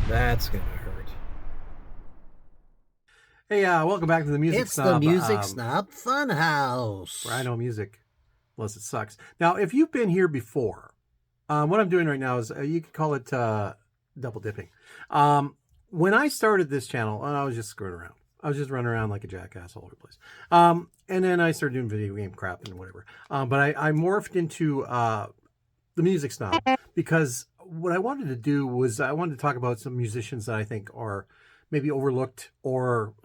That's gonna hurt. Hey, welcome back to the Music It's the Snob, Music Snob where I Funhouse. know music, unless it sucks. Now, if you've been here before, what I'm doing right now is you could call it double dipping. When I started this channel, I was just screwing around. I was just running around like a jackass all over the place. And then I started doing video game crap and whatever. But I morphed into the Music Snob because what I wanted to do was I wanted to talk about some musicians that I think are maybe overlooked or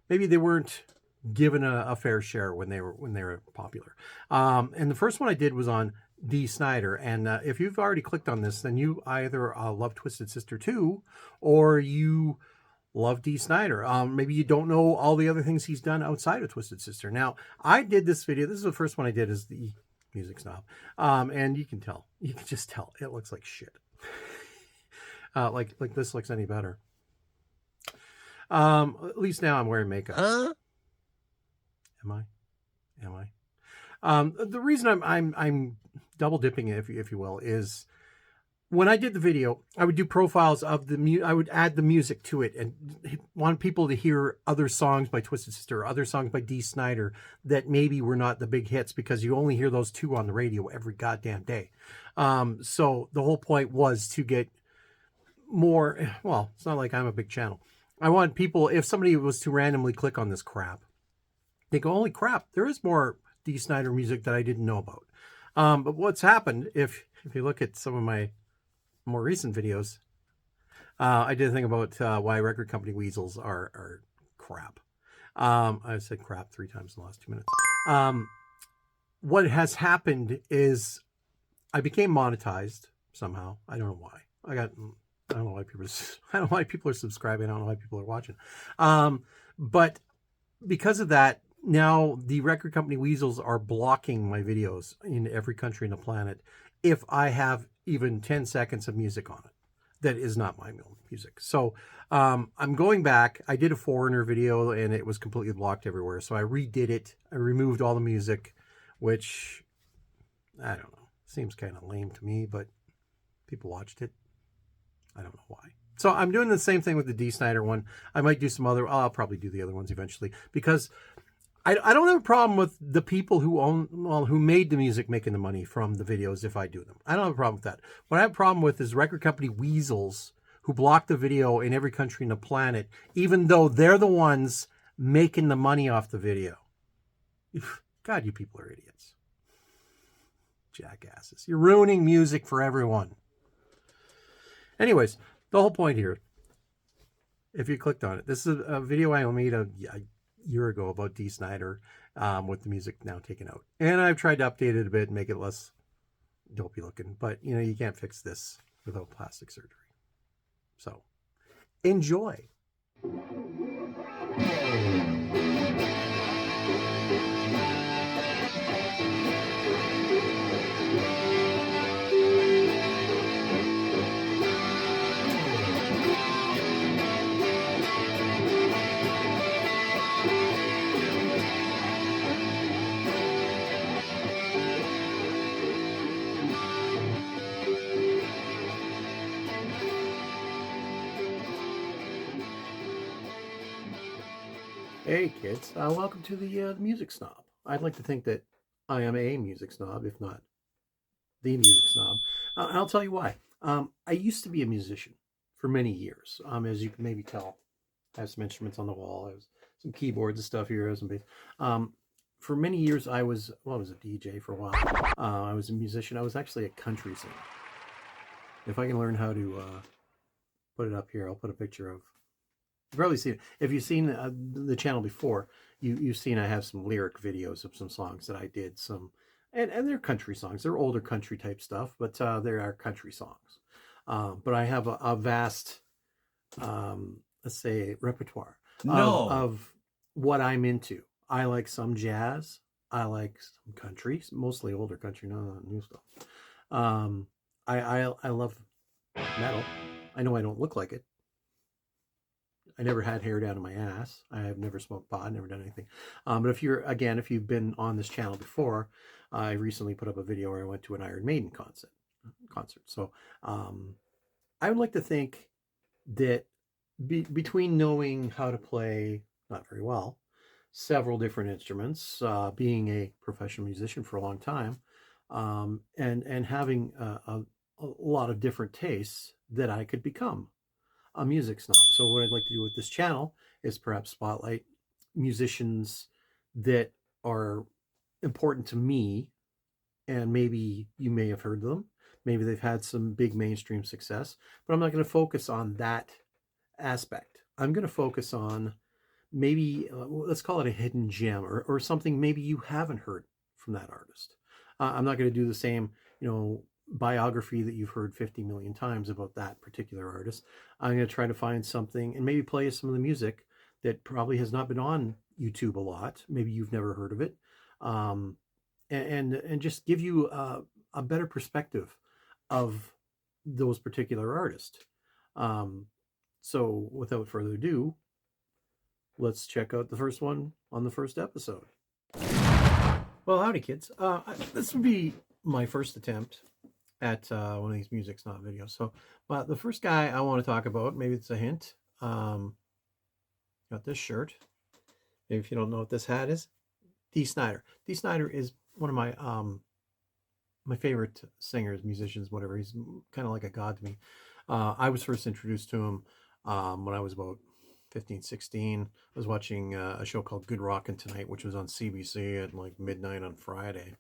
maybe they weren't given a fair share when they were popular. And the first one I did was on Dee Snider. And if you've already clicked on this, then you either love Twisted Sister 2 or you love Dee Snider. Maybe you don't know all the other things he's done outside of Twisted Sister. Now, I did this video. This is the first one I did as the Music Snob. And you can tell. You can just tell. It looks like shit. Like this looks any better. At least now I'm wearing makeup. Huh? Am I? Am I? The reason I'm double dipping, if you will, is when I did the video, I would do profiles of the I would add the music to it and want people to hear other songs by Twisted Sister, or other songs by Dee Snider that maybe were not the big hits because you only hear those two on the radio every goddamn day. So the whole point was to get more. Well, it's not like I'm a big channel. I want people, if somebody was to randomly click on this crap, they go, holy crap, there is more Dee Snider music that I didn't know about. But what's happened, if you look at some of my more recent videos, I did a thing about why record company weasels are crap. I said crap 3 times in the last 2 minutes. What has happened is I became monetized somehow. I don't know why. I don't know why people I don't know why people are subscribing. I don't know why people are watching. But because of that, now the record company weasels are blocking my videos in every country on the planet if I have even 10 seconds of music on it that is not my own music. So I'm going back. I did a Foreigner video and it was completely blocked everywhere. So I redid it. I removed all the music, which I don't know. Seems kind of lame to me, but people watched it. I don't know why. So I'm doing the same thing with the Dee Snider one. I might do some other, I'll probably do the other ones eventually, because I don't have a problem with the people who who made the music making the money from the videos if I do them. I don't have a problem with that. What I have a problem with is record company weasels who block the video in every country on the planet, even though they're the ones making the money off the video. God, you people are idiots. Jackasses. You're ruining music for everyone. Anyways, the whole point here, if you clicked on it, this is a video I made a year ago about Dee Snider with the music now taken out. And I've tried to update it a bit and make it less dopey looking. But, you know, you can't fix this without plastic surgery. So, enjoy. Hey kids, welcome to the Music Snob. I'd like to think that I am a music snob, if not the music snob. And I'll tell you why. I used to be a musician for many years. As you can maybe tell, I have some instruments on the wall. I have some keyboards and stuff here, some bass. For many years, I was a DJ for a while. I was a musician. I was actually a country singer. If I can learn how to put it up here, I'll put a picture of. You've probably seen it. If you've seen the channel before, you've seen I have some lyric videos of some songs that I did. And they're country songs. They're older country type stuff, but they are country songs. But I have a vast, let's say, repertoire of what I'm into. I like some jazz. I like some country, mostly older country, not new stuff. I love metal. I know I don't look like it. I never had hair down to my ass. I have never smoked pot, never done anything. But if you've been on this channel before, I recently put up a video where I went to an Iron Maiden concert. So I I would like to think that between knowing how to play, not very well, several different instruments, being a professional musician for a long time, and having a lot of different tastes, that I could become a music snob. So what I'd like to do with this channel is perhaps spotlight musicians that are important to me, and maybe you may have heard of them. Maybe they've had some big mainstream success, but I'm not going to focus on that aspect. I'm going to focus on maybe, let's call it a hidden gem, or something maybe you haven't heard from that artist. I'm not going to do the same, biography that you've heard 50 million times about that particular artist. I'm going to try to find something and maybe play some of the music that probably has not been on YouTube a lot. Maybe you've never heard of it. Um, and just give you a better perspective of those particular artists. Um, so without further ado, let's check out the first one on the first episode. Well, howdy, kids. This would be my first attempt at one of these music snob videos. So, the first guy I want to talk about, maybe it's a hint. Got this shirt. Maybe if you don't know what this hat is, Dee Snider. Dee Snider is one of my favorite singers, musicians, whatever. He's kind of like a god to me. I was first introduced to him when I was about 15, 16. I was watching a show called Good Rockin' Tonight, which was on CBC at like midnight on Friday.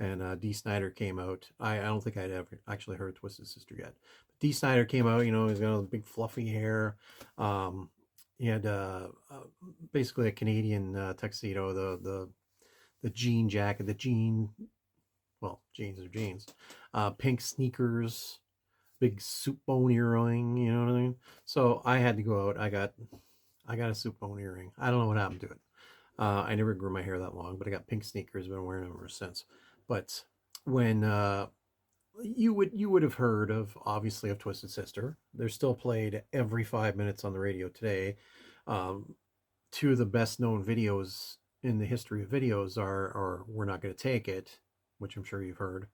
And Dee Snider came out. I don't think I'd ever actually heard Twisted Sister yet. But Dee Snider came out, he's got big fluffy hair. He had basically a Canadian tuxedo, the jean jacket, jeans are jeans, pink sneakers, big soup bone earring, you know what I mean? So I had to go out. I got a soup bone earring. I don't know what happened to it. I never grew my hair that long, but I got pink sneakers. Been wearing them ever since. But when you would have heard of, obviously, of Twisted Sister. They're still played every 5 minutes on the radio today. Two of the best known videos in the history of videos are "We're Not Gonna Take It," which I'm sure you've heard,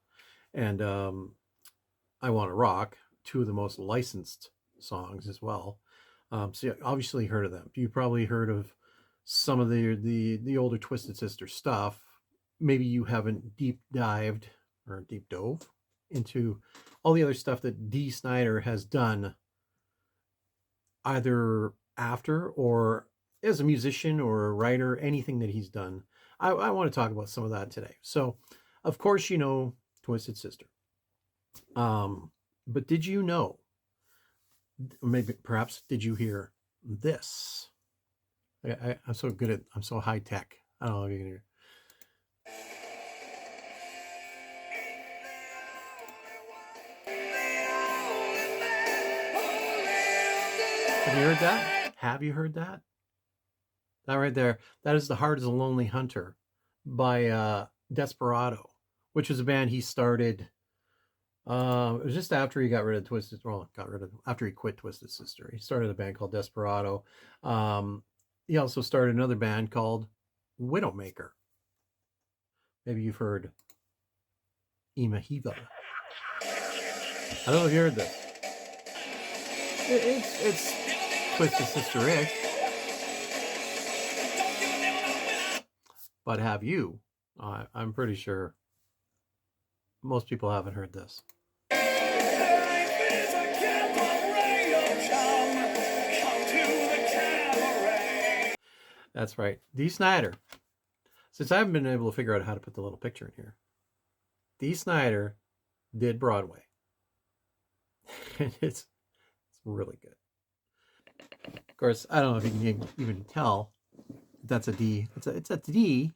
and "I Want to Rock," two of the most licensed songs as well. So you obviously heard of them. You probably heard of some of the older Twisted Sister stuff. Maybe you haven't deep dove into all the other stuff that Dee Snider has done, either after or as a musician or a writer, anything that he's done. I want to talk about some of that today. So, of course, Twisted Sister. But did you know, or maybe perhaps did you hear this? I'm so good at, I'm so high tech. I don't know if you can hear. Have you heard that? Have you heard that? That right there, that is "The Heart is a Lonely Hunter" by Desperado, which was a band he started. It was just after he got rid of Twisted. Well, after he quit Twisted Sister. He started a band called Desperado. He also started another band called Widowmaker. Maybe you've heard Imahiva. I don't know if you heard this. It's Twisted Sister-ish. But have you? I'm pretty sure most people haven't heard this. That's right. Dee Snider. Since I haven't been able to figure out how to put the little picture in here, Dee Snider did Broadway. And it's really good. Of course, I don't know if you can even tell that's a D. It's a D.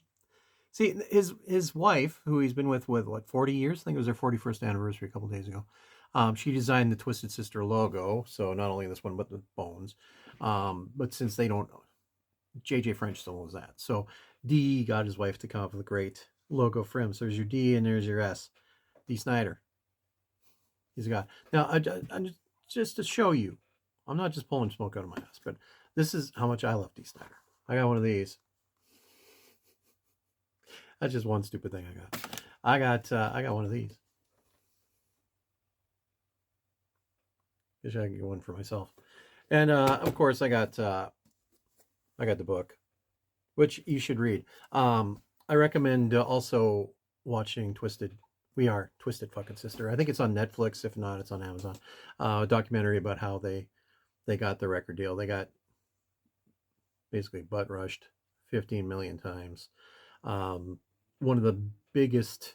See, his wife, who he's been with what, 40 years? I think it was their 41st anniversary a couple days ago. She designed the Twisted Sister logo, so not only this one, but the bones. But since they don't, J.J. French still owns that. So Dee got his wife to come up with a great logo for him. So there's your D and there's your S. Dee Snider. He's a god. Now, just to show you, I'm not just pulling smoke out of my ass, but this is how much I love Dee Snider. I got one of these. That's just one stupid thing I got. I got one of these. Wish I could get one for myself. And of course, I got the book, which you should read. I recommend also watching Twisted. We are Twisted fucking Sister. I think it's on Netflix. If not, it's on Amazon. A documentary about how they got the record deal. They got basically butt rushed 15 million times. One of the biggest,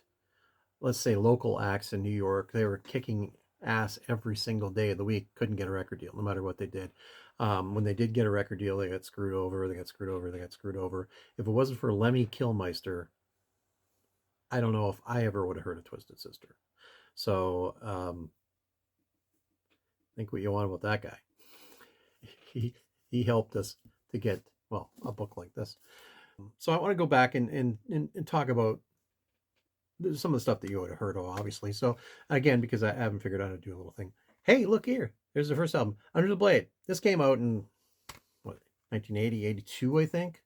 let's say, local acts in New York. They were kicking ass every single day of the week. Couldn't get a record deal, no matter what they did. When they did get a record deal, they got screwed over. They got screwed over. They got screwed over. If it wasn't for Lemmy Kilmister, I don't know if I ever would have heard of Twisted Sister. So think what you want about that guy. He helped us to get, well, a book like this. So I want to go back and talk about some of the stuff that you would have heard of, obviously. So again, because I haven't figured out how to do a little thing. Hey, look here. There's the first album, Under the Blade. This came out in what, 1980, 82, I think.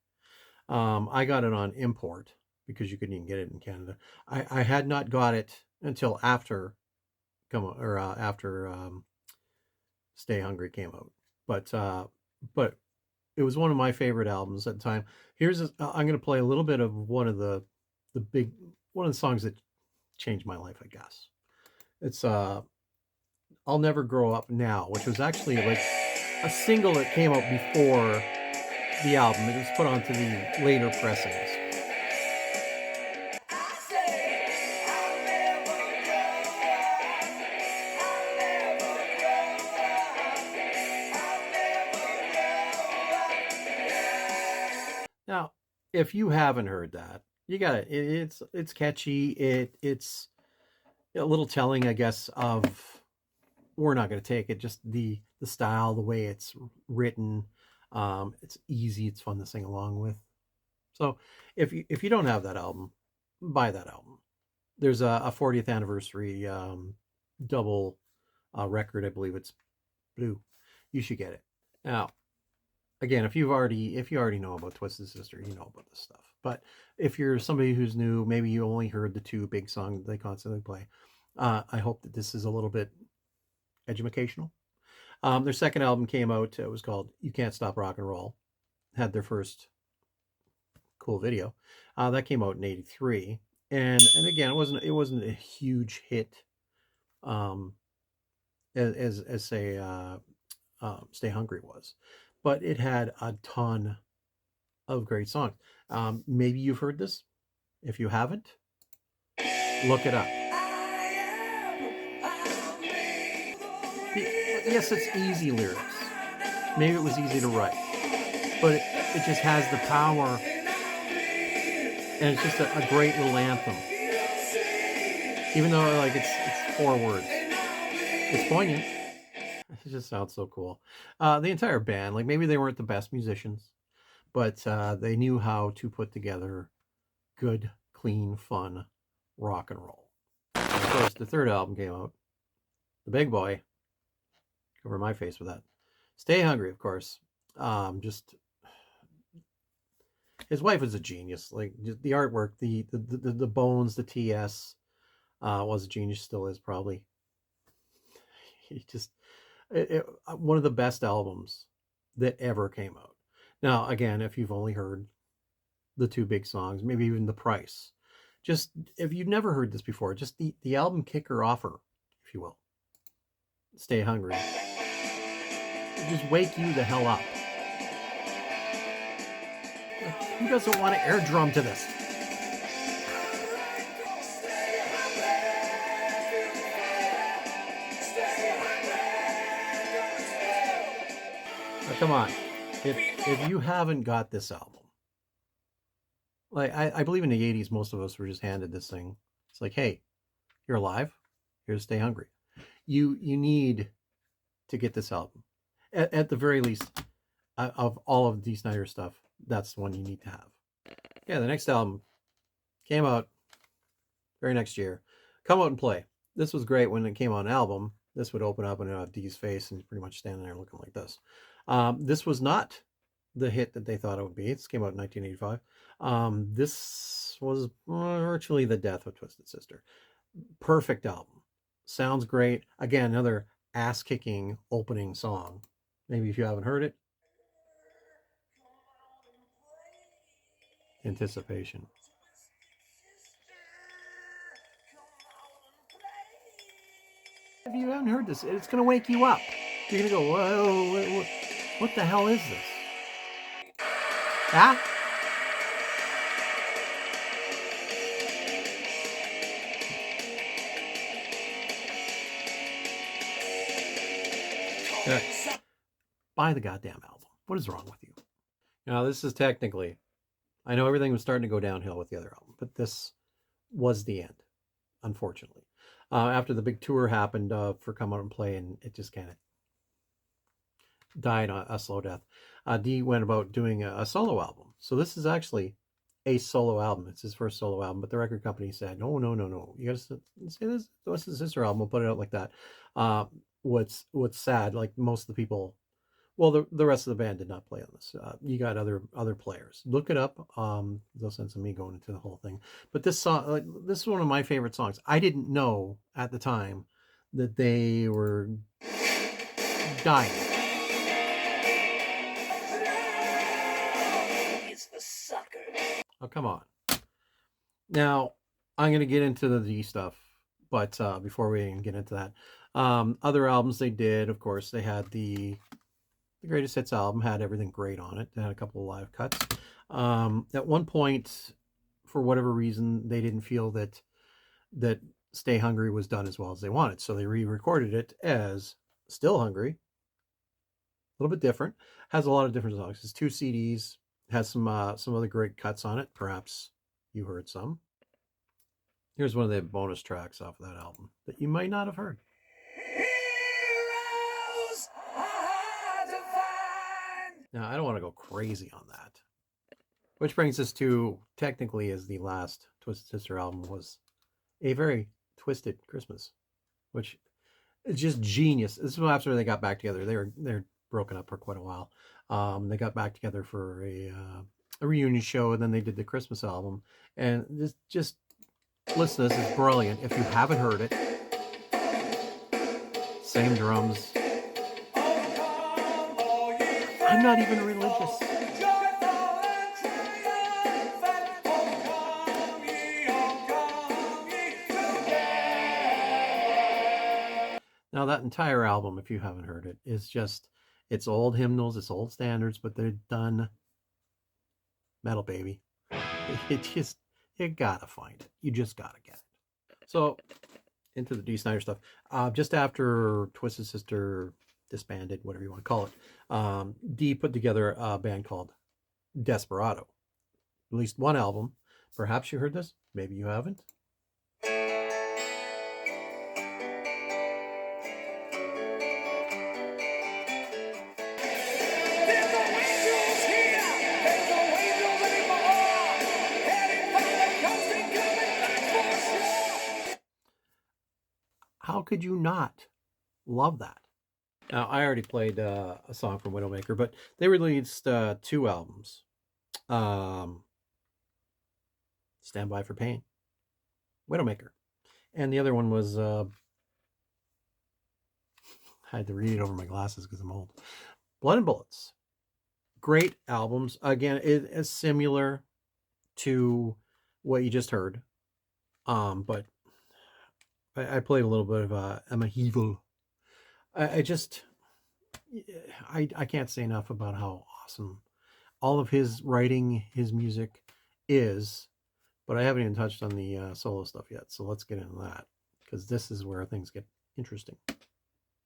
I got it on import because you couldn't even get it in Canada. I had not got it until after Stay Hungry came out. But it was one of my favorite albums at the time. I'm going to play a little bit of one of the songs that changed my life, I guess. It's I'll Never Grow Up Now, which was actually like a single that came out before the album. It was put onto the later pressings. Now, if you haven't heard that, you got it. It's catchy. It's a little telling, I guess, of we're not going to take it. Just the style, the way it's written. It's easy. It's fun to sing along with. So if you don't have that album, buy that album. There's a 40th anniversary double record. I believe it's blue. You should get it. Now, again, if you already know about Twisted Sister, you know about this stuff. But if you're somebody who's new, maybe you only heard the two big songs they constantly play. I hope that this is a little bit educational. Their second album came out. It was called "You Can't Stop Rock and Roll." Had their first cool video that came out in '83, and again, it wasn't a huge hit, as say Stay Hungry was, but it had a ton of great songs. Maybe you've heard this. If you haven't, look it up. Yes, it's easy lyrics. Maybe it was easy to write, but it just has the power, and it's just a great little anthem. Even though like it's 4 words, it's poignant. It just sounds so cool. The entire band, like maybe they weren't the best musicians, but they knew how to put together good, clean, fun rock and roll. And of course, the third album came out, The Big Boy. Cover my face with that. Stay Hungry, of course. Just his wife was a genius. Like the artwork, the bones, the TS was a genius. Still is probably. He just one of the best albums that ever came out. Now, again, if you've only heard the two big songs, maybe even The Price, just if you've never heard this before, just the album kicker offer, if you will, Stay Hungry, just wake you the hell up. Who doesn't want to air drum to this? Now, come on. If you haven't got this album, like I believe in the 80s, most of us were just handed this thing. It's like, hey, you're alive. Here's Stay Hungry. You need to get this album. At the very least, of all of Dee Snider stuff, that's the one you need to have. Yeah, the next album came out very next year. Come Out and Play. This was great when it came on album. This would open up and have Dee's face and he's pretty much standing there looking like this. This was not the hit that they thought it would be. This came out in 1985. This was virtually the death of Twisted Sister. Perfect album. Sounds great. Again, another ass-kicking opening song. Maybe if you haven't heard it, Anticipation. If you haven't heard this, it's going to wake you up. You're going to go, whoa, what the hell is this? Ah? Buy the goddamn album. What is wrong with you? Now, this is technically, I know everything was starting to go downhill with the other album, but this was the end, unfortunately. After the big tour happened for Come Out and Play, and it just kind of died a slow death. Dee went about doing a solo album. So this is actually a solo album. It's his first solo album, but the record company said, no. You got to say this is his sister album. We'll put it out like that. What's sad, like most of the people, well, the rest of the band did not play on this. You got other players. Look it up. No sense of me going into the whole thing. But this song, this is one of my favorite songs. I didn't know at the time that they were dying. Oh, come on. Now, I'm going to get into the Dee stuff, but before we even get into that, other albums they did, of course, they had the Greatest Hits album, had everything great on it. They had a couple of live cuts. At one point, for whatever reason, they didn't feel that Stay Hungry was done as well as they wanted, so they re-recorded it as Still Hungry. A little bit different. Has a lot of different songs. It's 2 CDs. Has some other great cuts on it. Perhaps you heard some. Here's one of the bonus tracks off of that album that you might not have heard. Now, I don't want to go crazy on that. Which brings us to, technically, as the last Twisted Sister album was a very twisted Christmas, which is just genius. This is after they got back together. They're broken up for quite a while. They got back together for a reunion show, and then they did the Christmas album. And just listen to this, it's brilliant. If you haven't heard it, same drums. I'm not even religious. Now that entire album, if you haven't heard it, is just, it's old hymnals, it's old standards, but they're done metal, baby. You gotta find it. You just gotta get it. So, into the Dee Snider stuff. Just after Twisted Sister disbanded, whatever you want to call it, Dee put together a band called Desperado. Released one album. Perhaps you heard this. Maybe you haven't. How could you not love that? Now, I already played a song from Widowmaker, but they released 2 albums. Stand By for Pain, Widowmaker. And the other one was, I had to read it over my glasses because I'm old. Blood and Bullets. Great albums. Again, it is similar to what you just heard. But I played a little bit of Emma Hevel. I can't say enough about how awesome all of his writing, his music is, but I haven't even touched on the solo stuff yet. So let's get into that, because this is where things get interesting,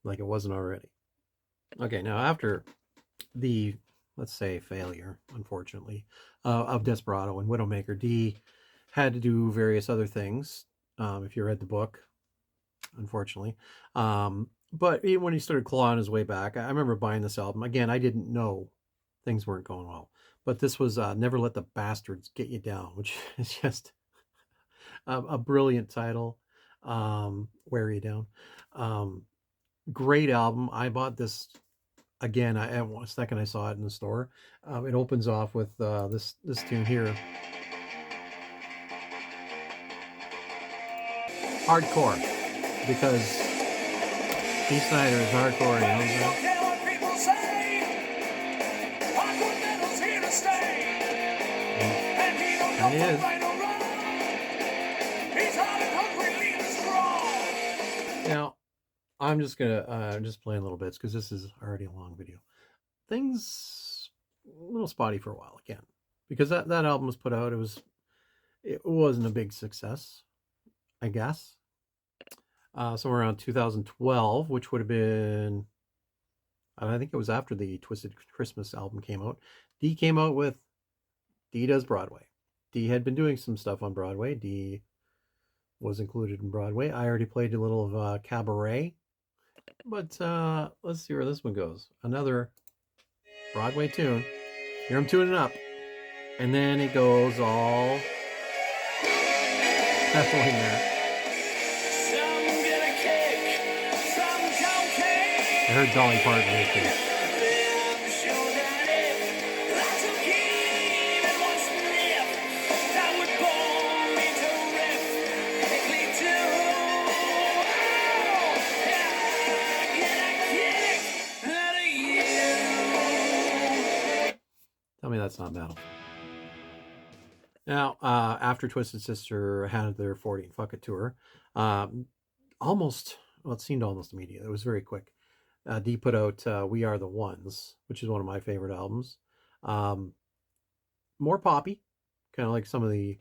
like it wasn't already. Okay, now after the, let's say, failure, unfortunately, of Desperado and Widowmaker, Dee had to do various other things. If you read the book, unfortunately. But even when he started clawing his way back, I remember buying this album. Again, I didn't know things weren't going well. But this was Never Let the Bastards Get You Down, which is just a brilliant title. Wear You Down. Great album. I bought this, again, the second I saw it in the store. It opens off with this tune here. Hardcore. Because Dee Snider is hardcore, you know You don't care what people say. Hardcore metal's here to stay. And he don't know It is. from right or wrong. He's hard and hungry, lean and strong. Now, I'm just gonna just play a little bits because this is already a long video. Things a little spotty for a while again because that album was put out. It wasn't a big success, I guess. Somewhere around 2012, which would have been, I think it was after the Twisted Christmas album came out. Dee came out with Dee Does Broadway. Dee had been doing some stuff on Broadway. Dee was included in Broadway. I already played a little of Cabaret. But let's see where this one goes. Another Broadway tune. Here I'm tuning up. And then it goes all pedaling there. Some get a kick, some don't care. I heard Dolly Parton right there. I'm sure that if lots of kids was sniff, that would bore me to rip. Quickly too. Oh, yeah, get a kick out of you. Tell me that's not metal. Now, after Twisted Sister had their 40 and Fuck It tour, it seemed almost immediate. It was very quick. Dee put out We Are the Ones, which is one of my favorite albums. More poppy, kind of like some of the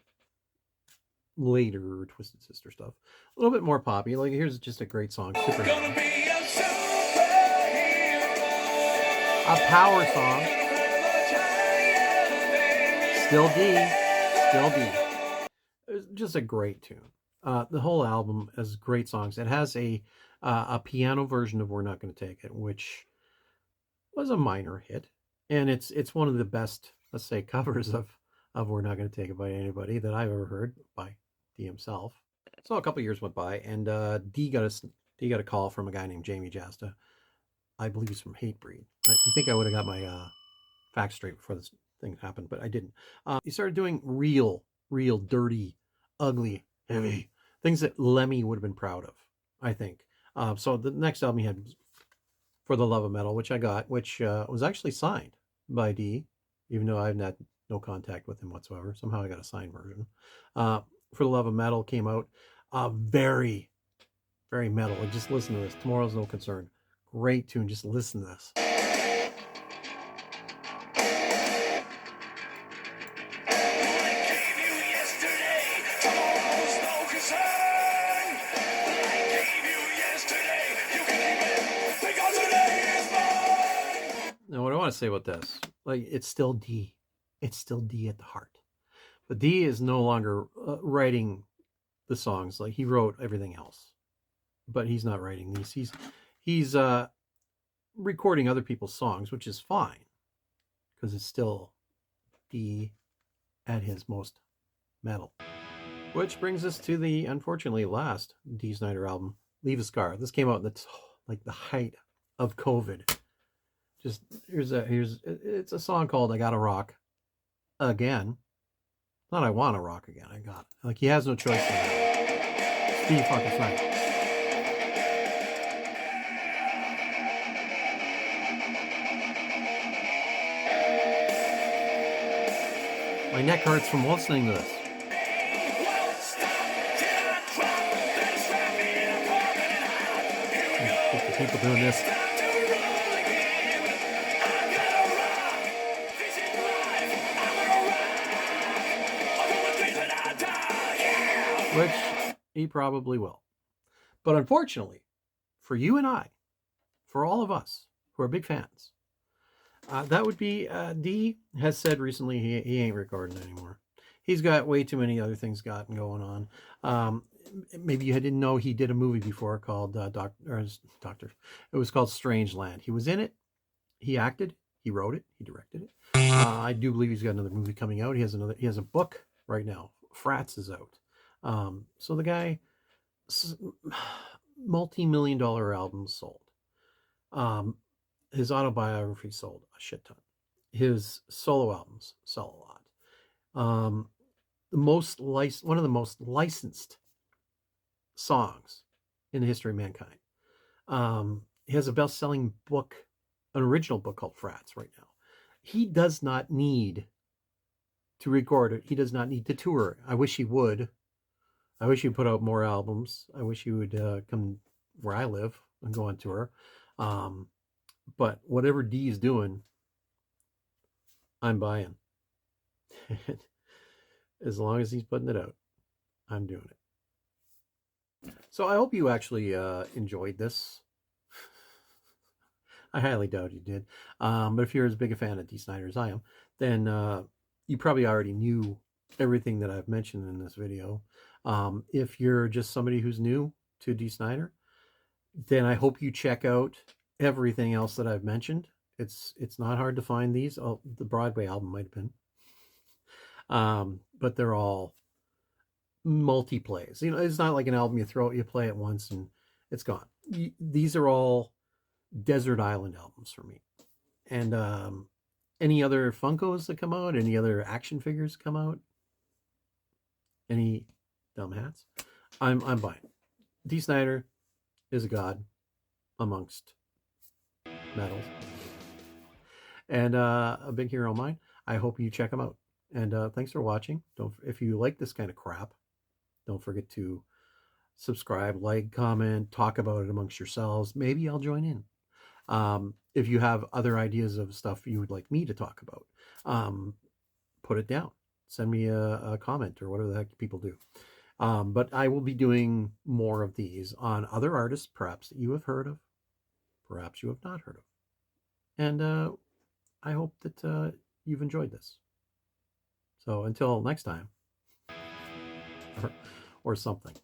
later Twisted Sister stuff. A little bit more poppy. Like, here's just a great song, Superhero. Gonna be a superhero. A power song. Still Dee. Still Dee. It's just a great tune. The whole album has great songs. It has a piano version of We're Not Gonna Take It, which was a minor hit. And it's one of the best, let's say, covers of We're Not Gonna Take It by anybody that I've ever heard by Dee himself. So a couple years went by, and Dee got a call from a guy named Jamie Jasta. I believe he's from Hatebreed. You think I would have got my facts straight before this thing happened, but I didn't. He started doing real dirty, ugly, heavy things that Lemmy would have been proud of, I think. So the next album he had was For the Love of Metal, which I got, which was actually signed by Dee, even though I've had no contact with him whatsoever. Somehow I got a signed version. For the Love of Metal came out. Very, very metal. And just listen to this. Tomorrow's No Concern. Great tune. Just listen to this. Now, what I want to say about this, like, it's still Dee. It's still Dee at the heart. But Dee is no longer writing the songs. Like, he wrote everything else, but he's not writing these. He's recording other people's songs, which is fine because it's still Dee at his most metal. Which brings us to the unfortunately last Dee Snider album, Leave a Scar. This came out in the height of COVID. Just it's a song called I Gotta Rock Again. Not I Wanna Rock Again. I got it. Like, he has no choice in that. Steve fucking Snider. My neck hurts from listening to this. People doing this. Which he probably will. But unfortunately, for you and I, for all of us who are big fans, that would be Dee has said recently he ain't recording anymore. He's got way too many other things going on. Maybe you didn't know he did a movie before called Doctor. It was called Strangeland. He was in it. He acted. He wrote it. He directed it. I do believe he's got another movie coming out. He has a book right now. Frats is out. So the guy, multi-million-dollar albums sold. His autobiography sold a shit ton. His solo albums sell a lot. One of the most licensed songs in the history of mankind. He has a best-selling book, an original book called Frats right now. He does not need to record it. He does not need to tour. I wish he would. I wish he'd put out more albums. I wish he would come where I live and go on tour. Um, but whatever D is doing, I'm buying. As long as he's putting it out, I'm doing it. So I hope you actually enjoyed this. I highly doubt you did. But if you're as big a fan of Dee Snider as I am, then you probably already knew everything that I've mentioned in this video. If you're just somebody who's new to Dee Snider, then I hope you check out everything else that I've mentioned. It's not hard to find these. Oh, the Broadway album might have been. But they're all multi-plays. You know, it's not like an album you play it once and it's gone. These are all desert island albums for me. And any other Funkos that come out, any other action figures come out, any dumb hats, I'm buying. Dee Snider is a god amongst metals, and a big hero of mine. I hope you check him out. And thanks for watching. If you like this kind of crap, don't forget to subscribe, like, comment, talk about it amongst yourselves. Maybe I'll join in. If you have other ideas of stuff you would like me to talk about, put it down. Send me a comment or whatever the heck people do. But I will be doing more of these on other artists, perhaps that you have heard of, perhaps you have not heard of. And I hope that you've enjoyed this. So until next time, or something.